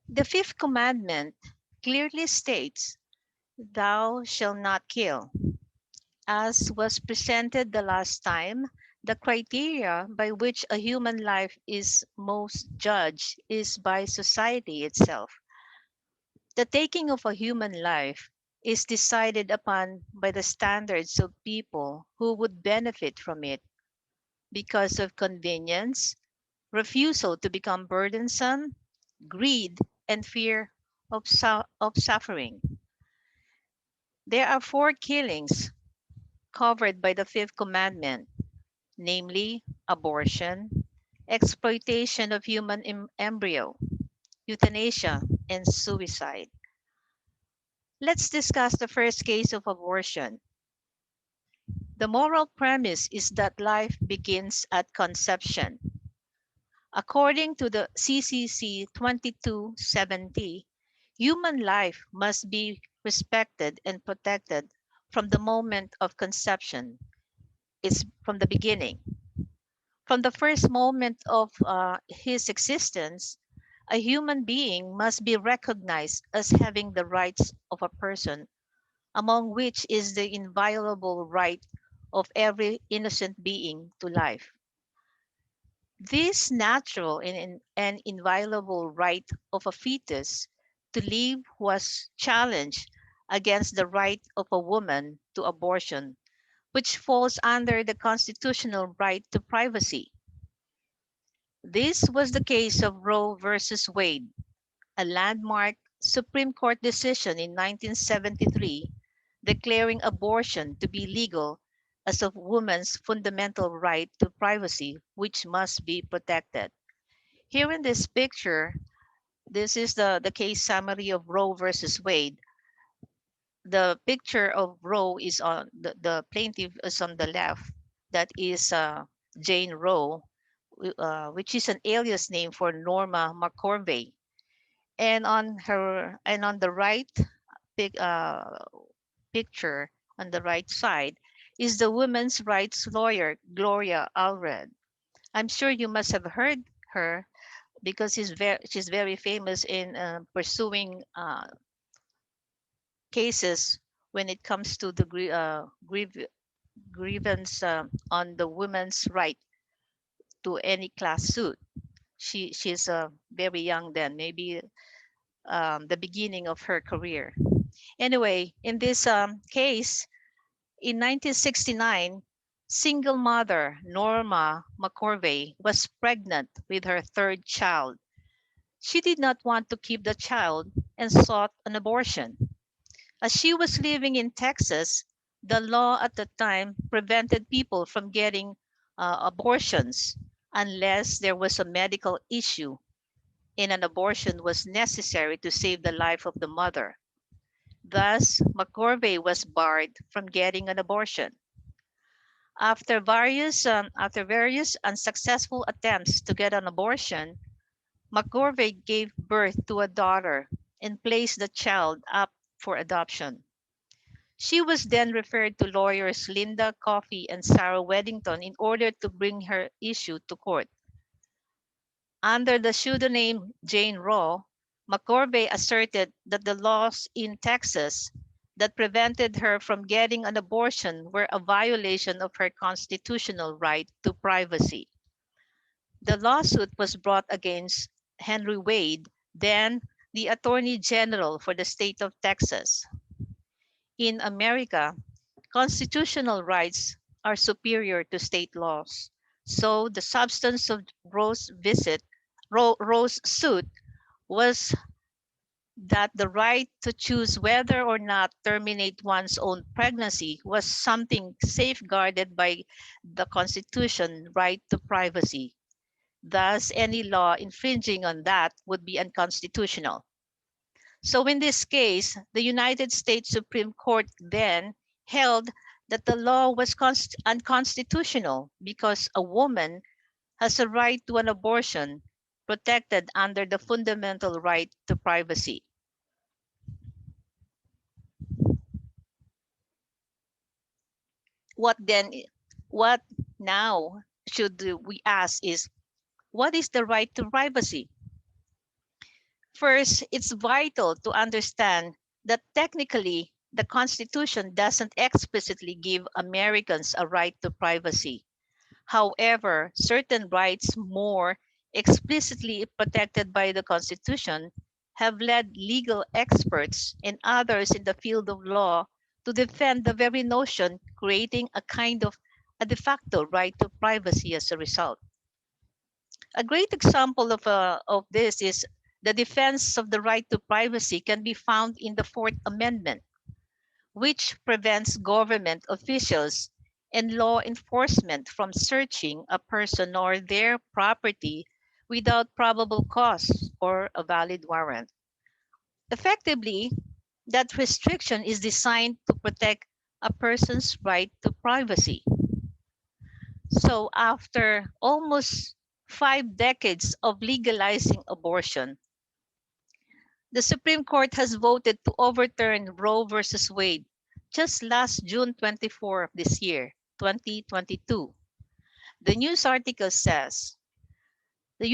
The fifth commandment clearly states, "Thou shalt not kill." As was presented the last time, the criteria by which a human life is most judged is by society itself. The taking of a human life is decided upon by the standards of people who would benefit from it because of convenience, refusal to become burdensome, greed, and fear of suffering. There are four killings covered by the fifth commandment, namely abortion, exploitation of human embryo, euthanasia, and suicide. Let's discuss the first case of abortion. The moral premise is that life begins at conception. According to the CCC 2270, human life must be respected and protected from the moment of conception. It's from the beginning. From the first moment of his existence, a human being must be recognized as having the rights of a person, among which is the inviolable right of every innocent being to life. This natural and inviolable right of a fetus to live was challenged against the right of a woman to abortion, which falls under the constitutional right to privacy. This was the case of Roe versus Wade, a landmark Supreme Court decision in 1973 declaring abortion to be legal as a woman's fundamental right to privacy, which must be protected. Here in this picture, this is the case summary of Roe versus Wade. The picture of Roe is on the plaintiff is on the left. That is Jane Roe, which is an alias name for Norma McCorvey. And on the right pic, uh, picture on the right side is the women's rights lawyer Gloria Allred. I'm sure you must have heard her because she's very famous in pursuing cases when it comes to the grievance on the women's right to any class suit. She's very young then, maybe the beginning of her career. Anyway, in this case, in 1969, single mother Norma McCorvey was pregnant with her third child. She did not want to keep the child and sought an abortion. As she was living in Texas, the law at the time prevented people from getting abortions unless there was a medical issue and an abortion was necessary to save the life of the mother. Thus, McCorvey was barred from getting an abortion. After various unsuccessful attempts to get an abortion, McCorvey gave birth to a daughter and placed the child up for adoption. She was then referred to lawyers Linda Coffey and Sarah Weddington in order to bring her issue to court. Under the pseudonym Jane Roe, McCorvey asserted that the laws in Texas that prevented her from getting an abortion were a violation of her constitutional right to privacy. The lawsuit was brought against Henry Wade, then the Attorney General for the state of Texas. In America, constitutional rights are superior to state laws. So the substance of Roe's suit was that the right to choose whether or not terminate one's own pregnancy was something safeguarded by the Constitution right to privacy. Thus, any law infringing on that would be unconstitutional. So in this case, the United States Supreme Court then held that the law was unconstitutional because a woman has a right to an abortion protected under the fundamental right to privacy. What then, what now should we ask is, what is the right to privacy? First, it's vital to understand that technically the Constitution doesn't explicitly give Americans a right to privacy. However, certain rights more explicitly protected by the Constitution have led legal experts and others in the field of law to defend the very notion, creating a kind of a de facto right to privacy as a result. A great example of this is the defense of the right to privacy can be found in the Fourth Amendment, which prevents government officials and law enforcement from searching a person or their property without probable cause or a valid warrant. Effectively, that restriction is designed to protect a person's right to privacy. So, after almost 5 decades of legalizing abortion, the Supreme Court has voted to overturn Roe versus Wade just last June 24 of this year, 2022. The news article says the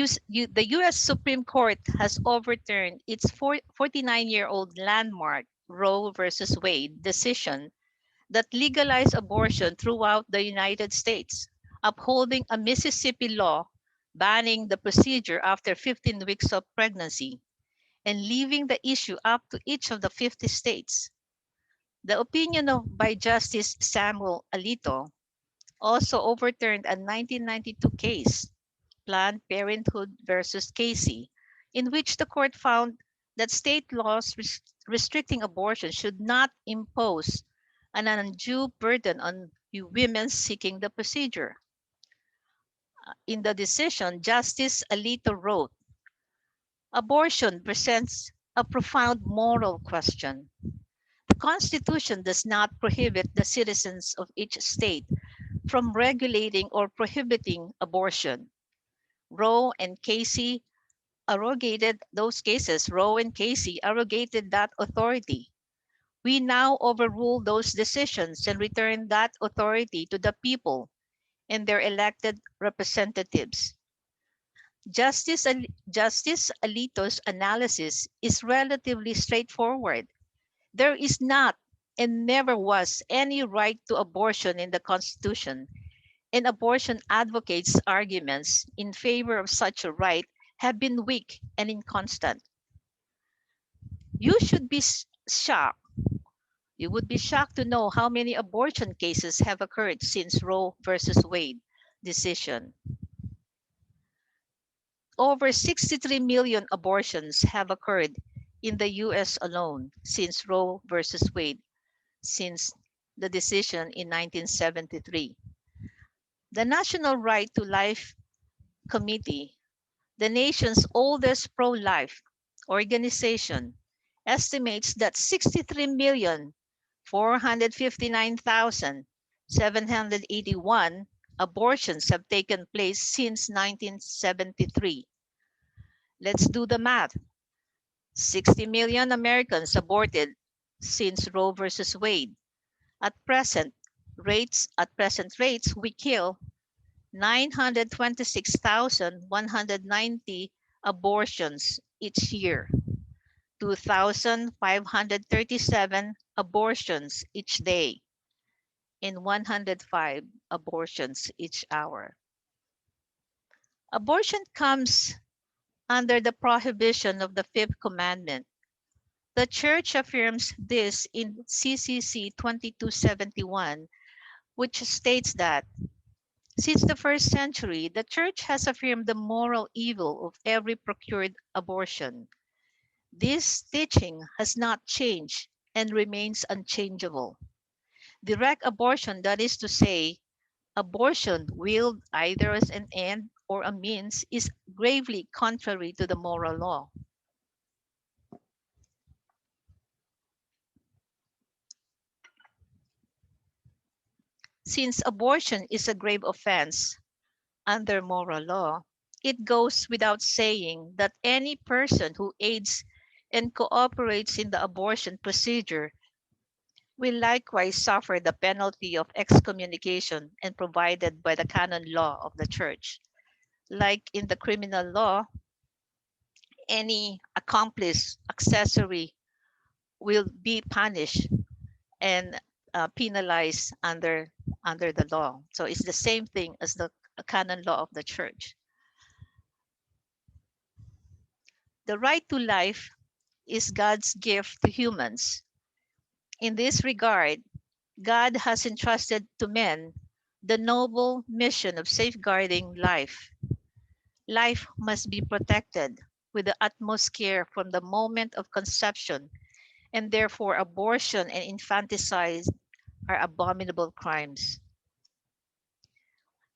U.S. Supreme Court has overturned its 49-year-old landmark Roe versus Wade decision that legalized abortion throughout the United States, upholding a Mississippi law banning the procedure after 15 weeks of pregnancy and leaving the issue up to each of the 50 states. The opinion by Justice Samuel Alito also overturned a 1992 case, Planned Parenthood versus Casey, in which the court found that state laws restricting abortion should not impose an undue burden on women seeking the procedure. In the decision, Justice Alito wrote, abortion presents a profound moral question. The Constitution does not prohibit the citizens of each state from regulating or prohibiting abortion. Roe and Casey Roe and Casey arrogated that authority. We now overrule those decisions and return that authority to the people and their elected representatives. Justice Alito's analysis is relatively straightforward. There is not and never was any right to abortion in the Constitution, and abortion advocates' arguments in favor of such a right have been weak and inconstant. You should be shocked. You would be shocked to know how many abortion cases have occurred since Roe versus Wade decision. Over 63 million abortions have occurred in the US alone since Roe versus Wade, since the decision in 1973. The National Right to Life Committee, the nation's oldest pro-life organization, estimates that 63,459,781 abortions have taken place since 1973. Let's do the math. 60 million Americans aborted since Roe versus Wade. At present rates, we kill 926,190 abortions each year, 2,537 abortions each day, and 105 abortions each hour. Abortion comes under the prohibition of the Fifth Commandment. The Church affirms this in CCC 2271, which states that since the first century, the Church has affirmed the moral evil of every procured abortion. This teaching has not changed and remains unchangeable. Direct abortion, that is to say, abortion willed either as an end or a means, is gravely contrary to the moral law. Since abortion is a grave offense under moral law, it goes without saying that any person who aids and cooperates in the abortion procedure will likewise suffer the penalty of excommunication and provided by the canon law of the church. Like in the criminal law, any accomplice, accessory will be punished and penalized under the law. So it's the same thing as the canon law of the church. The right to life is God's gift to humans. In this regard, God has entrusted to men the noble mission of safeguarding life. Life must be protected with the utmost care from the moment of conception, and therefore abortion and infanticide are abominable crimes.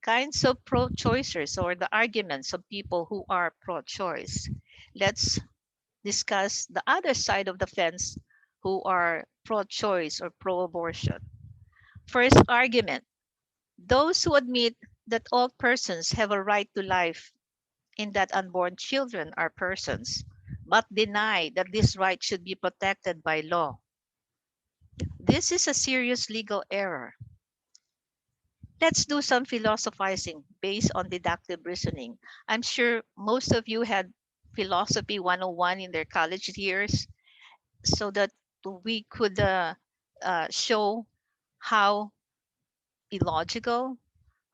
Kinds of pro-choicers, or the arguments of people who are pro-choice. Let's discuss the other side of the fence who are pro-choice or pro-abortion. First argument: those who admit that all persons have a right to life and that unborn children are persons, but deny that this right should be protected by law. This is a serious legal error. Let's do some philosophizing based on deductive reasoning. I'm sure most of you had philosophy 101 in their college years, so that we could show how illogical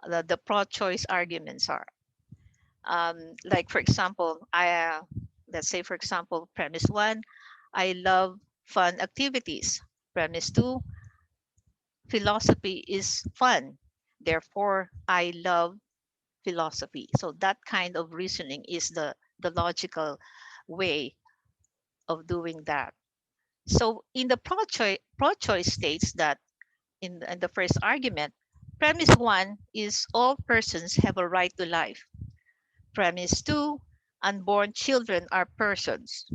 the pro-choice arguments are. Like for example, let's say for example, premise one, I love fun activities. Premise two, philosophy is fun. Therefore, I love philosophy. So that kind of reasoning is the logical way of doing that. So in the pro-choice states that in the first argument, premise one is all persons have a right to life. Premise two, unborn children are persons.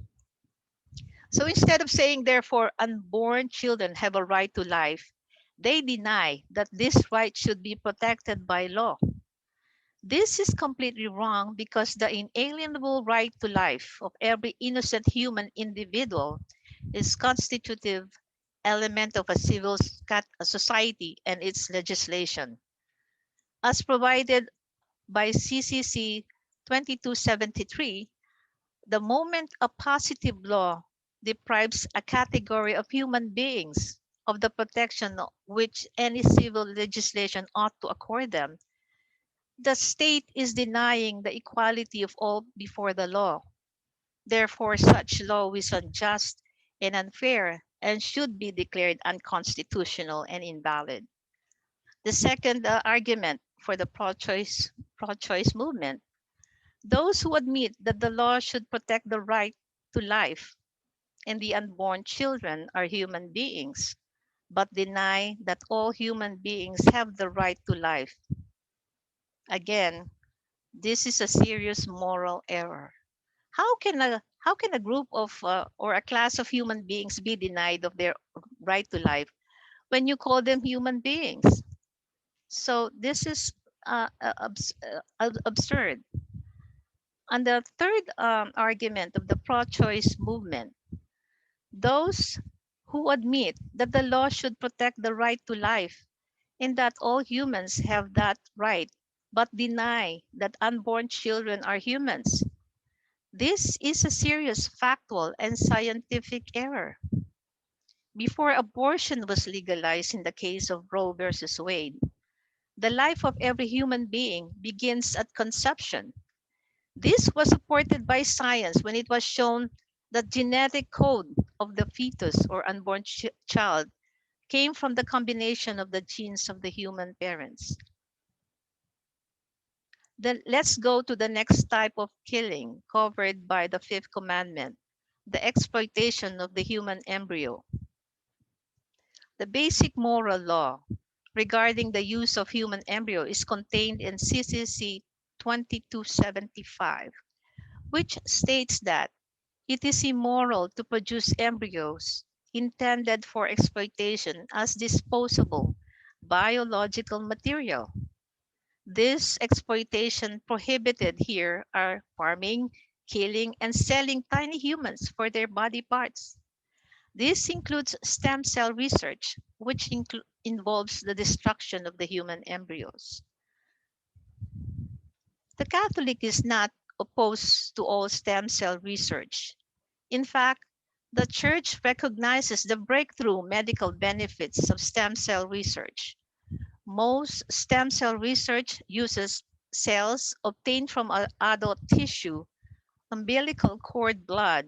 So instead of saying, therefore, unborn children have a right to life, they deny that this right should be protected by law. This is completely wrong because the inalienable right to life of every innocent human individual is constitutive element of a civil society and its legislation. As provided by CCC 2273, the moment a positive law deprives a category of human beings of the protection which any civil legislation ought to accord them, the state is denying the equality of all before the law. Therefore, such law is unjust and unfair and should be declared unconstitutional and invalid. The second argument for the pro-choice movement: those who admit that the law should protect the right to life and the unborn children are human beings, but deny that all human beings have the right to life. Again, this is a serious moral error. How can a group of or a class of human beings be denied of their right to life when you call them human beings? So this is absurd. And the third argument of the pro-choice movement: those who admit that the law should protect the right to life and that all humans have that right, but deny that unborn children are humans. This is a serious factual and scientific error. Before abortion was legalized in the case of Roe versus Wade, the life of every human being begins at conception. This was supported by science when it was shown that genetic code of the fetus or unborn child came from the combination of the genes of the human parents. Then let's go to the next type of killing covered by the fifth commandment: the exploitation of the human embryo. The basic moral law regarding the use of human embryo is contained in CCC 2275, which states that it is immoral to produce embryos intended for exploitation as disposable biological material. This exploitation prohibited here are farming, killing, and selling tiny humans for their body parts. This includes stem cell research, which involves the destruction of the human embryos. The Catholic is not opposed to all stem cell research. In fact, the Church recognizes the breakthrough medical benefits of stem cell research. Most stem cell research uses cells obtained from adult tissue, umbilical cord blood,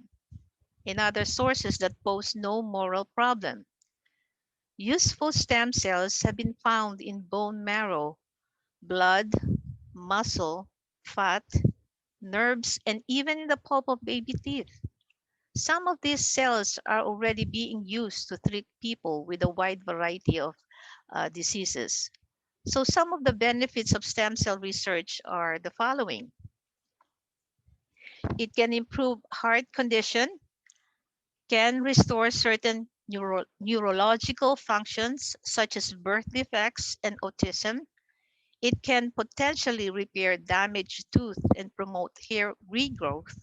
and other sources that pose no moral problem. Useful stem cells have been found in bone marrow, blood, muscle, fat, nerves, and even in the pulp of baby teeth. Some of these cells are already being used to treat people with a wide variety of diseases. So, some of the benefits of stem cell research are the following: it can improve heart condition, can restore certain neurological functions such as birth defects and autism. It can potentially repair damaged tooth and promote hair regrowth.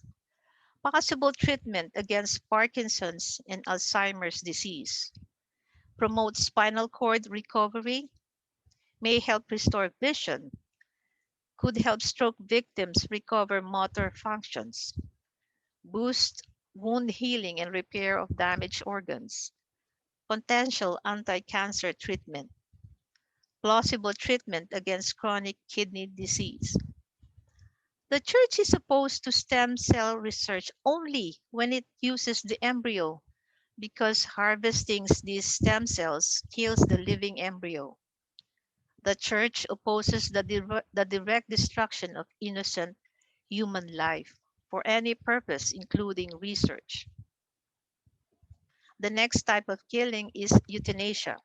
Possible treatment against Parkinson's and Alzheimer's disease. Promote spinal cord recovery. May help restore vision. Could help stroke victims recover motor functions. Boost wound healing and repair of damaged organs. Potential anti-cancer treatment. Plausible treatment against chronic kidney disease. The church is opposed to stem cell research only when it uses the embryo because harvesting these stem cells kills the living embryo. The church opposes the direct destruction of innocent human life for any purpose, including research. The next type of killing is euthanasia.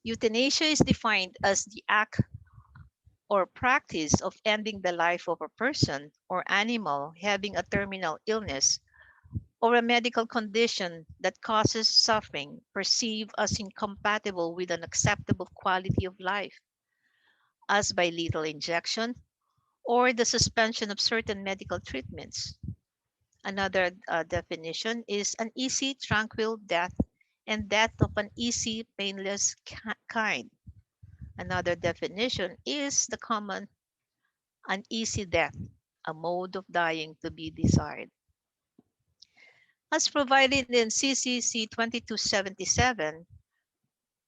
Euthanasia is defined as the act or practice of ending the life of a person or animal having a terminal illness or a medical condition that causes suffering perceived as incompatible with an acceptable quality of life, as by lethal injection or the suspension of certain medical treatments. Another definition is an easy, tranquil death and death of an easy, painless kind. Another definition is the common uneasy death, a mode of dying to be desired. As provided in CCC 2277,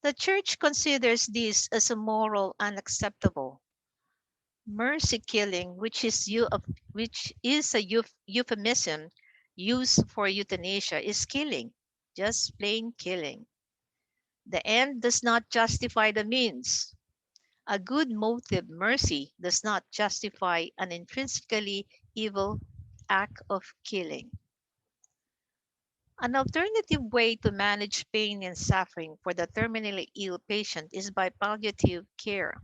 the Church considers this as a moral unacceptable. Mercy killing, which is a euphemism used for euthanasia, is killing, just plain killing. The end does not justify the means. A good motive, mercy, does not justify an intrinsically evil act of killing. An alternative way to manage pain and suffering for the terminally ill patient is by palliative care.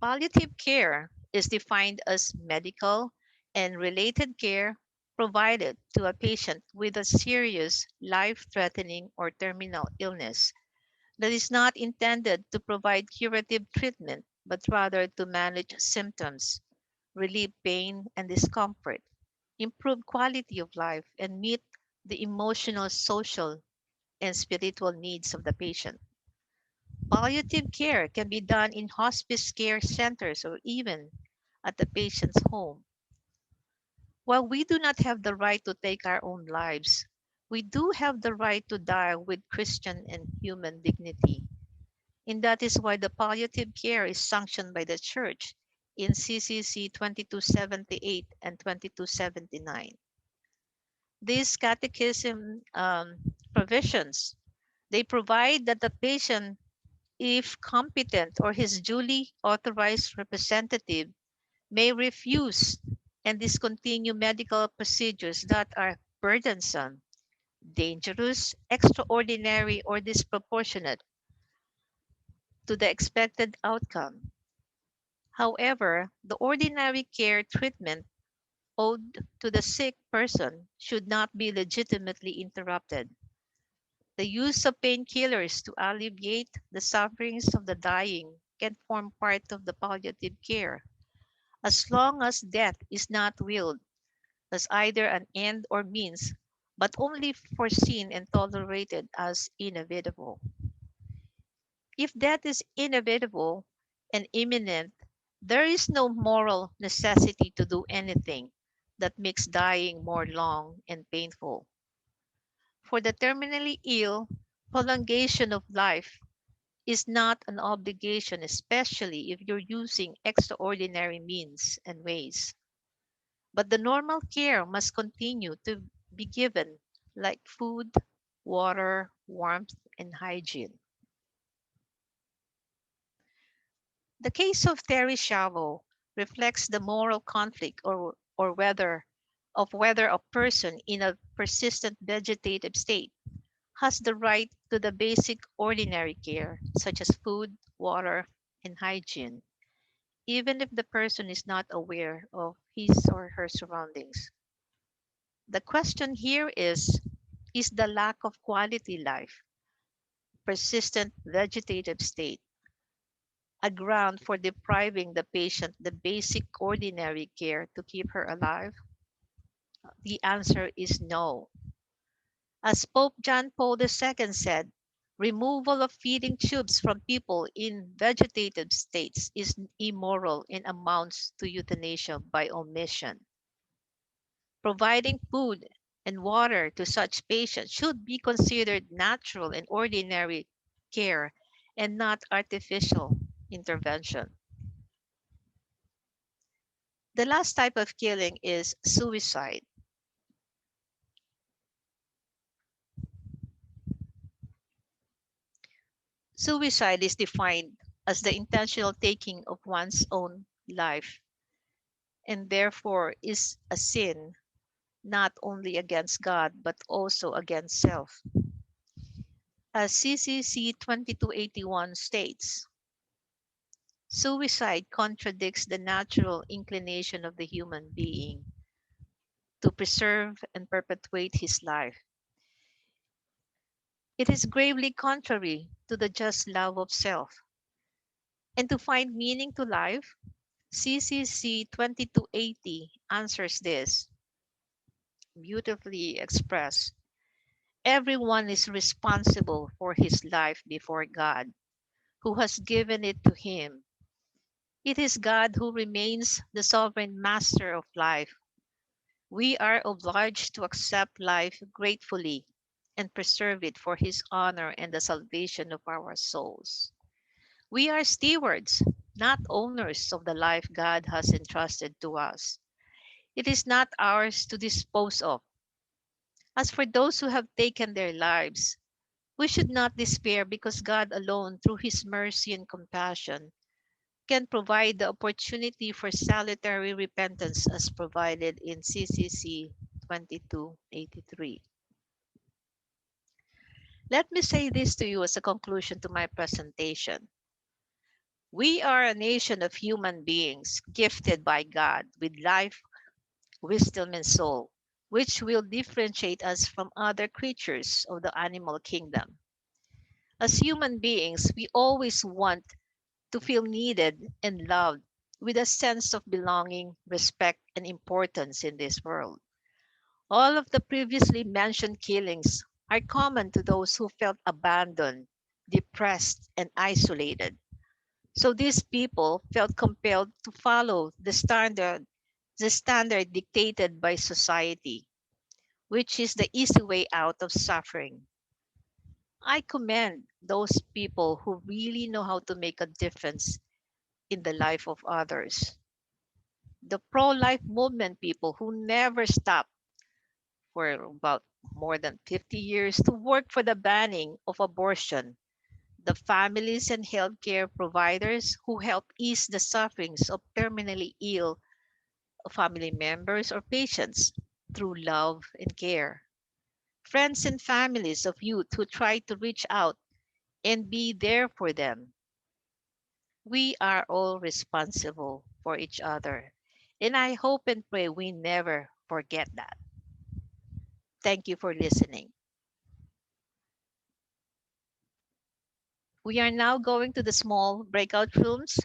Palliative care is defined as medical and related care provided to a patient with a serious, life-threatening, or terminal illness that is not intended to provide curative treatment, but rather to manage symptoms, relieve pain and discomfort, improve quality of life, and meet the emotional, social, and spiritual needs of the patient. Palliative care can be done in hospice care centers or even at the patient's home. While we do not have the right to take our own lives, we do have the right to die with Christian and human dignity. And that is why the palliative care is sanctioned by the Church in CCC 2278 and 2279. These catechism provisions, they provide that the patient, if competent or his duly authorized representative, may refuse and discontinue medical procedures that are burdensome, dangerous, extraordinary, or disproportionate to the expected outcome. However, the ordinary care treatment owed to the sick person should not be legitimately interrupted. The use of painkillers to alleviate the sufferings of the dying can form part of the palliative care, as long as death is not willed as either an end or means, but only foreseen and tolerated as inevitable. If death is inevitable and imminent, there is no moral necessity to do anything that makes dying more long and painful. For the terminally ill, prolongation of life is not an obligation, especially if you're using extraordinary means and ways. But the normal care must continue to be given, like food, water, warmth, and hygiene. The case of Terry Chavo reflects the moral conflict or whether a person in a persistent vegetative state has the right to the basic ordinary care, such as food, water, and hygiene, even if the person is not aware of his or her surroundings. The question here is the lack of quality life, persistent vegetative state, a ground for depriving the patient the basic ordinary care to keep her alive? The answer is no. As Pope John Paul II said, removal of feeding tubes from people in vegetative states is immoral and amounts to euthanasia by omission. Providing food and water to such patients should be considered natural and ordinary care and not artificial intervention. The last type of killing is suicide. Suicide is defined as the intentional taking of one's own life and therefore is a sin not only against God but also against self. As CCC 2281 states, suicide contradicts the natural inclination of the human being to preserve and perpetuate his life. It is gravely contrary to the just love of self. And to find meaning to life, CCC 2280 answers this, beautifully expressed. Everyone is responsible for his life before God, who has given it to him. It is God who remains the sovereign master of life. We are obliged to accept life gratefully and preserve it for his honor and the salvation of our souls. We are stewards, not owners of the life God has entrusted to us. It is not ours to dispose of. As for those who have taken their lives, we should not despair because God alone, through his mercy and compassion, can provide the opportunity for salutary repentance as provided in CCC 2283. Let me say this to you as a conclusion to my presentation. We are a nation of human beings gifted by God with life, wisdom, and soul, which will differentiate us from other creatures of the animal kingdom. As human beings, we always want to feel needed and loved with a sense of belonging, respect, and importance in this world. All of the previously mentioned killings are common to those who felt abandoned, depressed, and isolated. So these people felt compelled to follow the standard dictated by society, which is the easy way out of suffering. I commend those people who really know how to make a difference in the life of others. The pro-life movement people who never stop for about more than 50 years to work for the banning of abortion. The families and healthcare providers who help ease the sufferings of terminally ill family members or patients through love and care. Friends and families of youth who try to reach out and be there for them. We are all responsible for each other. And I hope and pray we never forget that. Thank you for listening. We are now going to the small breakout rooms